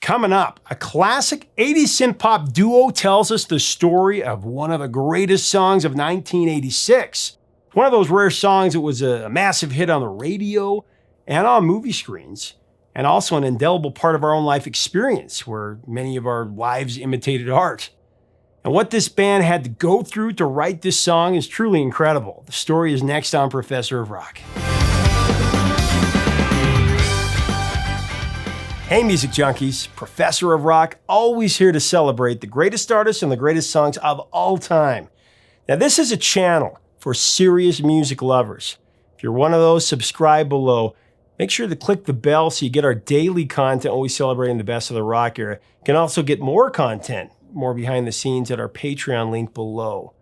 Coming up, a classic 80s synth-pop duo tells us the story of one of the greatest songs of 1986. One of those rare songs that was a massive hit on the radio and on movie screens, and also an indelible part of our own life experience where many of our lives imitated art. And what this band had to go through to write this song is truly incredible. The story is next on Professor of Rock. Hey music junkies, Professor of Rock, always here to celebrate the greatest artists and the greatest songs of all time. Now this is a channel for serious music lovers. If you're one of those, subscribe below. Make sure to click the bell so you get our daily content, always celebrating the best of the rock era. You can also get more content, more behind the scenes at our Patreon link below.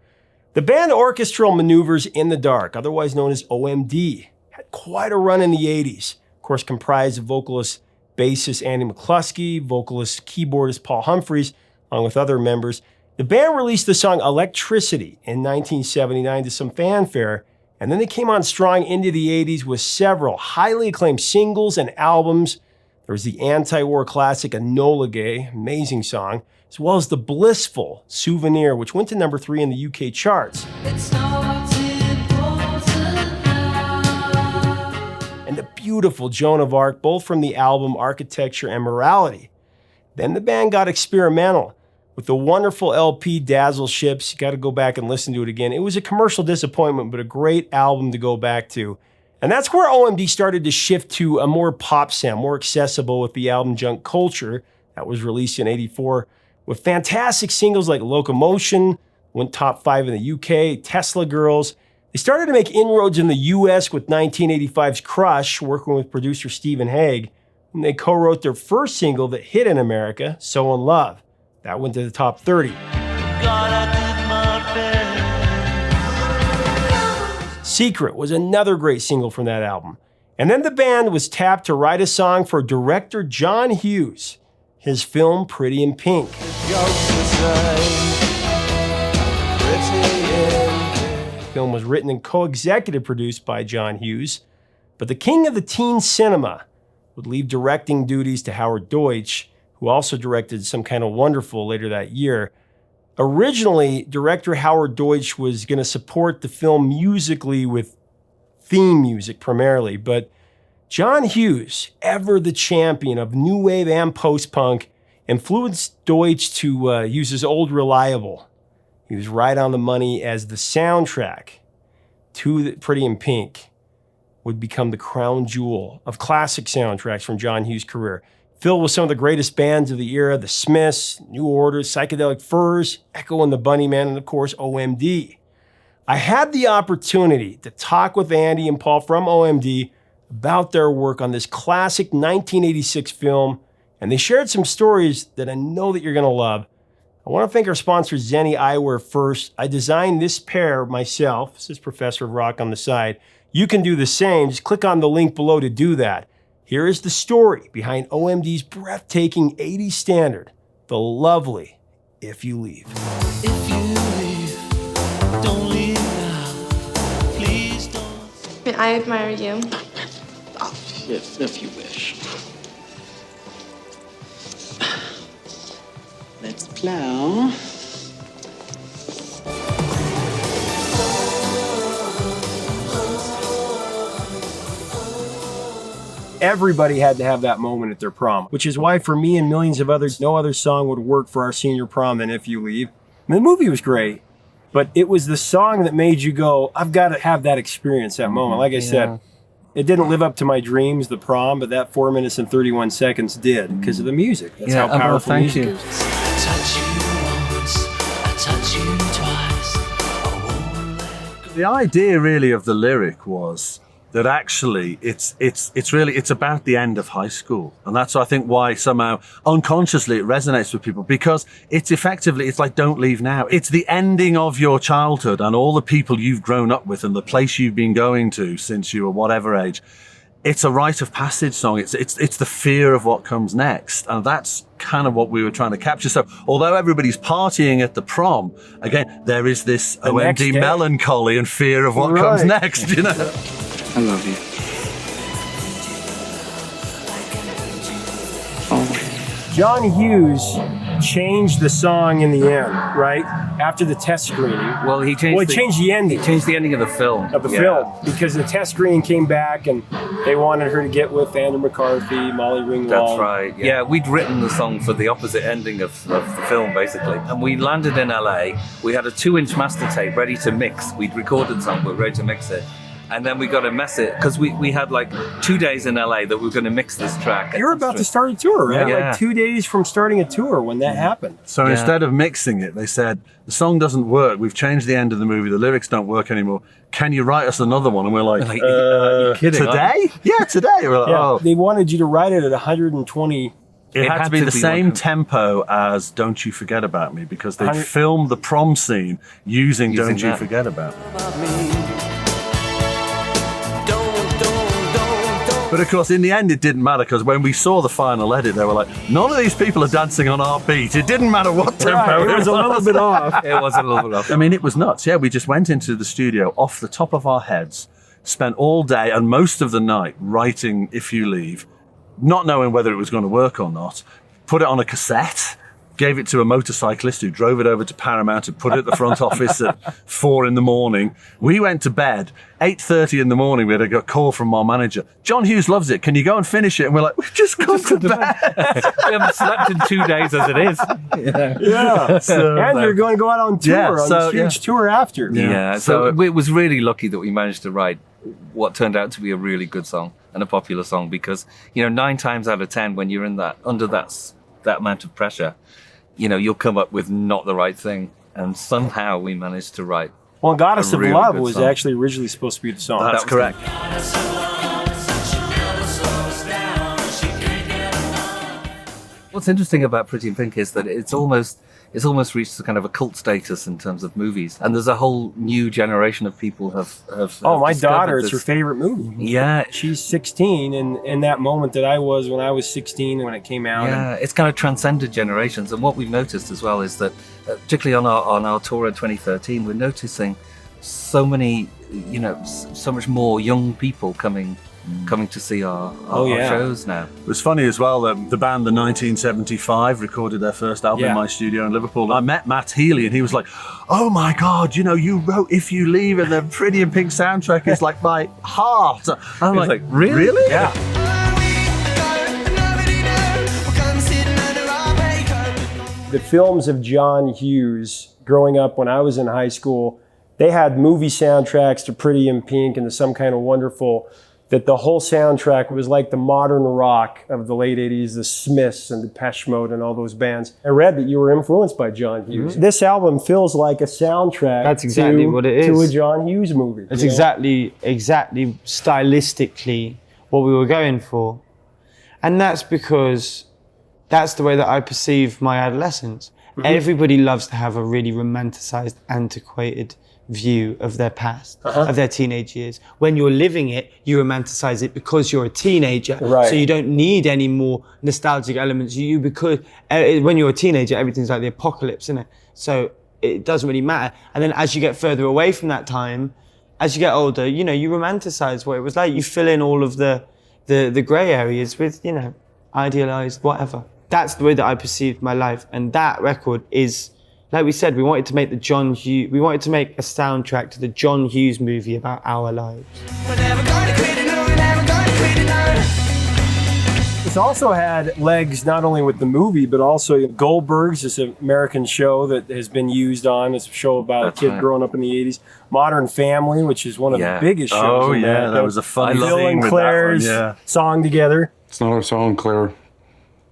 The band Orchestral Manoeuvers in the Dark, otherwise known as OMD, had quite a run in the 80s. Of course, comprised of vocalist bassist Andy McCluskey, vocalist keyboardist Paul Humphries, along with other members. The band released the song Electricity in 1979 to some fanfare, and then they came on strong into the 80s with several highly acclaimed singles and albums. There was the anti-war classic Enola Gay, amazing song, as well as the blissful Souvenir, which went to number 3 in the UK charts. And the beautiful Joan of Arc, both from the album Architecture and Morality. Then the band got experimental with the wonderful LP Dazzle Ships. You got to go back and listen to it again. It was a commercial disappointment, but a great album to go back to. And that's where OMD started to shift to a more pop sound, more accessible with the album Junk Culture that was released in '84, with fantastic singles like Locomotion, went top 5 in the UK, Tesla Girls. They started to make inroads in the US with 1985's Crush, working with producer Stephen Hague, and they co-wrote their first single that hit in America, So in Love. That went to the top 30. Secret was another great single from that album. And then the band was tapped to write a song for director John Hughes, his film Pretty in Pink. The film was written and co-executive produced by John Hughes, but the king of the teen cinema would leave directing duties to Howard Deutsch, who also directed Some Kind of Wonderful later that year. Originally, director Howard Deutsch was going to support the film musically with theme music primarily, but John Hughes, ever the champion of new wave and post-punk, influenced Deutsch to use his old Reliable. He was right on the money as the soundtrack to Pretty in Pink would become the crown jewel of classic soundtracks from John Hughes' career, filled with some of the greatest bands of the era, The Smiths, New Order, Psychedelic Furs, Echo and the Bunnymen, and of course, OMD. I had the opportunity to talk with Andy and Paul from OMD about their work on this classic 1986 film, and they shared some stories that I know that you're going to love. I want to thank our sponsor, Zenni Eyewear first. I designed this pair myself. This is Professor of Rock on the side. You can do the same. Just click on the link below to do that. Here is the story behind OMD's breathtaking 80s standard, the lovely If You Leave. If you leave, don't leave now. Please don't. I admire you. Oh, if you wish. Let's plow. Everybody had to have that moment at their prom, which is why for me and millions of others, no other song would work for our senior prom than If You Leave. And the movie was great, but it was the song that made you go, I've got to have that experience, that moment. Like I said, it didn't live up to my dreams, the prom, but that 4 minutes and 31 seconds did because of the music. That's how powerful music is. I touch you once, I touch you twice. I won't let go. The idea really of the lyric was that actually it's about the end of high school. And that's, I think, why somehow unconsciously it resonates with people, because it's effectively, it's like don't leave now. It's the ending of your childhood and all the people you've grown up with and the place you've been going to since you were whatever age. It's a rite of passage song. It's the fear of what comes next. And that's kind of what we were trying to capture. So although everybody's partying at the prom, again, there is this OMD melancholy and fear of what comes next, you know? I love you. Always. John Hughes changed the song in the end, right? After the test screening. Well, he changed changed the ending. He changed the ending of the film. Of the film. Because the test screening came back and they wanted her to get with Andrew McCarthy, Molly Ringwald. That's right. Yeah, we'd written the song for the opposite ending of the film, basically. And we landed in LA. We had a 2-inch master tape ready to mix. We'd recorded the song, but ready to mix it. And then we got to mess it because we had like 2 days in LA that we were going to mix this track. You were about to start a tour, right? Yeah. Like 2 days from starting a tour when that happened. So instead of mixing it, they said, the song doesn't work. We've changed the end of the movie. The lyrics don't work anymore. Can you write us another one? And we're like, you're kidding, today? Yeah, today. We're like, oh. They wanted you to write it at 120. It had to be the same tempo as Don't You Forget About Me because they filmed the prom scene using Don't You Forget About Me. But of course, in the end, it didn't matter because when we saw the final edit, they were like, none of these people are dancing on our beat. It didn't matter what tempo it was a little bit off. It was a little bit off. I mean, it was nuts. Yeah, we just went into the studio off the top of our heads, spent all day and most of the night writing If You Leave, not knowing whether it was going to work or not, put it on a cassette, gave it to a motorcyclist who drove it over to Paramount and put it at the front office at 4 a.m. We went to bed, 8:30 in the morning, we had a call from our manager. John Hughes loves it. Can you go and finish it? And we're like, we've just gone to bed. We haven't slept in 2 days as it is. Yeah. And you're going to go out on tour, on this huge tour after. Yeah. So it was really lucky that we managed to write what turned out to be a really good song and a popular song because, 9 times out of 10, when you're in under that amount of pressure, you'll come up with not the right thing. And somehow we managed to write. Well, Goddess of Love was song. actually originally supposed to be the song. That's correct. What's interesting about Pretty in Pink is that it's almost reached a kind of a cult status in terms of movies. And there's a whole new generation of people have my daughter, it's this. her favorite movie. Yeah. She's 16, and in that moment that I was when I was 16 when it came out. Yeah, it's kind of transcended generations. And what we've noticed as well is that, particularly on our tour in 2013, we're noticing so many, so much more young people coming to see our shows now. It was funny as well that the band, the 1975, recorded their first album in my studio in Liverpool. I met Matty Healy and he was like, oh my God, you wrote If You Leave and the Pretty in Pink soundtrack is like my heart. I'm like, really? Yeah. The films of John Hughes, growing up when I was in high school, they had movie soundtracks to Pretty in Pink and to Some Kind of Wonderful, that the whole soundtrack was like the modern rock of the late 80s, the Smiths and Depeche Mode and all those bands. I read that you were influenced by John Hughes. Mm-hmm. This album feels like a soundtrack That's exactly what it is. To a John Hughes movie. It's exactly stylistically what we were going for. And that's because that's the way that I perceive my adolescence. Mm-hmm. Everybody loves to have a really romanticized, antiquated view of their past, of their teenage years. When you're living it, you romanticize it because you're a teenager. Right. So you don't need any more nostalgic elements. Because when you're a teenager, everything's like the apocalypse, isn't it? So it doesn't really matter. And then as you get further away from that time, as you get older, you romanticize what it was like. You fill in all of the gray areas with, idealized whatever. That's the way that I perceived my life. And that record is, like we said, we wanted to make a soundtrack to the John Hughes movie about our lives. It's also had legs not only with the movie, but also Goldberg's, this American show that has been used on. It's a show about a kid growing up in the 80s. Modern Family, which is one of the biggest shows. Oh, yeah, that was a fun Phil and Claire's song together. It's not our song, Claire.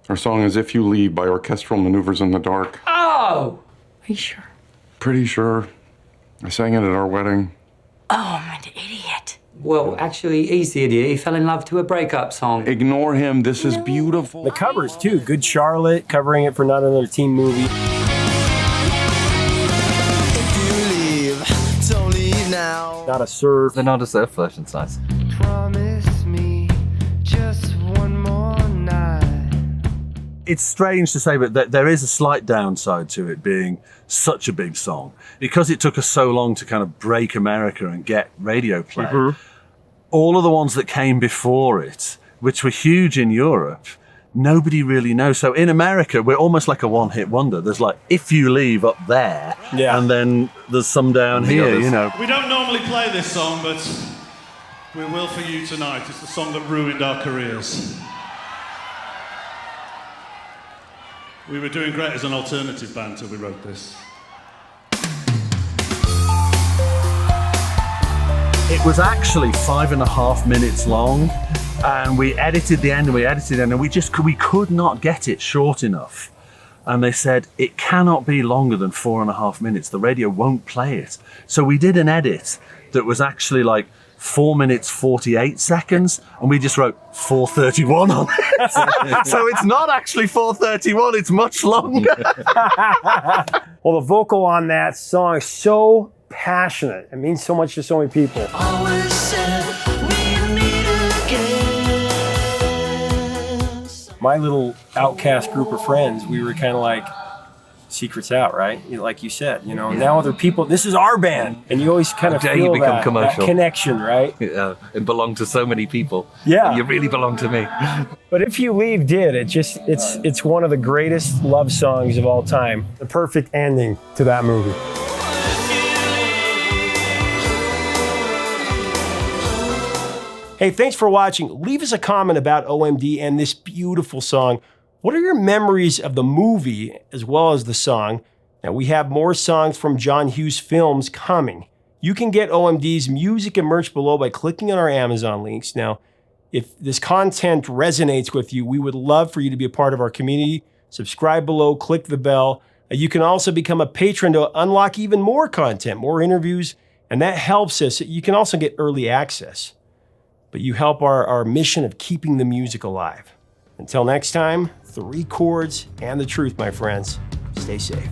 Our song is If You Leave by Orchestral Manoeuvers in the Dark. Oh! Are you sure? Pretty sure. I sang it at our wedding. Oh, I'm an idiot. Well, actually, he's the idiot. He fell in love to a breakup song. Ignore him. This is beautiful. The covers, too. Good Charlotte, covering it for Not Another Teen Movie. If you leave, don't leave now. Not a Surf. The Not a Surf version's nice. Promise me just one more night. It's strange to say, but there is a slight downside to it being such a big song. Because it took us so long to kind of break America and get radio play, all of the ones that came before it, which were huge in Europe, nobody really knows. So in America, we're almost like a one-hit wonder. There's like If You Leave up there, and then there's some down here, you know. We don't normally play this song, but we will for you tonight. It's the song that ruined our careers. We were doing great as an alternative band till we wrote this. It was actually 5.5 minutes long, and we edited the end and we could not get it short enough. And they said, it cannot be longer than 4.5 minutes. The radio won't play it. So we did an edit that was actually like 4 minutes 48 seconds, and we just wrote 4:31 on it. So it's not actually 4:31, it's much longer. Well, the vocal on that song is so passionate. It means so much to so many people. Always said we meet again. My little outcast group of friends, we were kind of like, secret's out, right? Like you said, you know, now other people, this is our band. And you always kind of feel that connection, right? Yeah, and belong to so many people. Yeah. You really belong to me. But If You Leave did, it's one of the greatest love songs of all time. The perfect ending to that movie. Hey, thanks for watching. Leave us a comment about OMD and this beautiful song. What are your memories of the movie as well as the song? Now, we have more songs from John Hughes films coming. You can get OMD's music and merch below by clicking on our Amazon links. Now, if this content resonates with you, we would love for you to be a part of our community. Subscribe below, click the bell. You can also become a patron to unlock even more content, more interviews, and that helps us. You can also get early access. But you help our mission of keeping the music alive. Until next time, 3 chords and the truth, my friends. Stay safe.